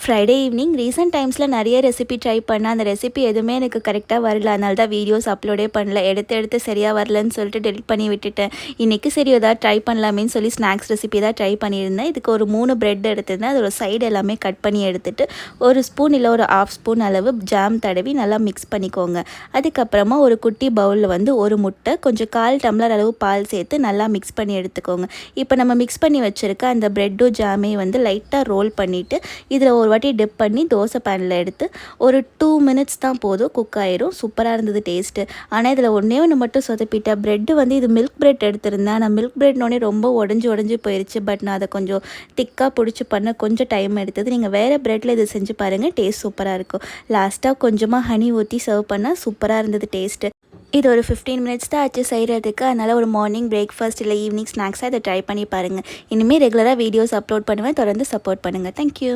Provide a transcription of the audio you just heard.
Friday evening recent டைம்ஸில் நிறைய recipe try பண்ணேன். அந்த ரெசிபி எதுவுமே எனக்கு கரெக்டாக வரல. அதனால தான் வீடியோஸ் அப்லோடே பண்ணல. எடுத்து சரியாக வரலன்னு சொல்லிட்டு டெலிட் பண்ணி விட்டுட்டேன். இன்றைக்கி சரி ஏதாவது ட்ரை பண்ணலாமேன்னு சொல்லி ஸ்நாக்ஸ் ரெசிபி தான் ட்ரை பண்ணியிருந்தேன். இதுக்கு ஒரு 3 பிரெட் எடுத்திருந்தேன். அதோட சைடு எல்லாமே கட் பண்ணி எடுத்துகிட்டு ஒரு ஸ்பூன் இல்லை ஒரு 1/2 ஸ்பூன் அளவு ஜாம் தடவி நல்லா மிக்ஸ் பண்ணிக்கோங்க. அதுக்கப்புறமா ஒரு குட்டி பவுலில் வந்து ஒரு முட்டை, கொஞ்சம் 1/4 டம்ளர் அளவு பால் சேர்த்து நல்லா மிக்ஸ் பண்ணி எடுத்துக்கோங்க. இப்போ நம்ம மிக்ஸ் பண்ணி வச்சுருக்க அந்த பிரெட்டும் ஜாமையும் வந்து லைட்டாக ரோல் பண்ணிவிட்டு இதில் ஒரு வாட்டி டிப் பண்ணி தோசை பேனில் எடுத்து ஒரு 2 மினிட்ஸ் தான் போதும், குக் ஆயிரும். சூப்பராக இருந்தது டேஸ்ட்டு. ஆனால் இதில் ஒன்று மட்டும் சொதப்பிட்டேன். ப்ரெட்டு வந்து இது மில்க் பிரெட் எடுத்திருந்தேன். நான் மில்க் பிரெட்னோடனே ரொம்ப உடஞ்சி போயிடுச்சு. பட் நான் அதை கொஞ்சம் திக்காக பிடிச்சி பண்ண கொஞ்சம் டைம் எடுத்தது. நீங்கள் வேறு ப்ரெட்டில் இது செஞ்சு பாருங்கள், டேஸ்ட் சூப்பராக இருக்கும். லாஸ்ட்டாக கொஞ்சமாக ஹனி ஊற்றி சர்வ் பண்ணால் சூப்பராக இருந்தது டேஸ்ட்டு. இது ஒரு 15 மினிட்ஸ் தான் ஆச்சு செய்கிறதுக்கு. அதனால் ஒரு மார்னிங் பிரேக்ஃபாஸ்ட் இல்லை ஈவினிங் ஸ்நாக்ஸாக இதை ட்ரை பண்ணி பாருங்கள். இனிமேல் ரெகுலராக வீடியோஸ் அப்லோட் பண்ணுவேன். தொடர்ந்து சப்போர்ட் பண்ணுங்கள். தேங்க்யூ.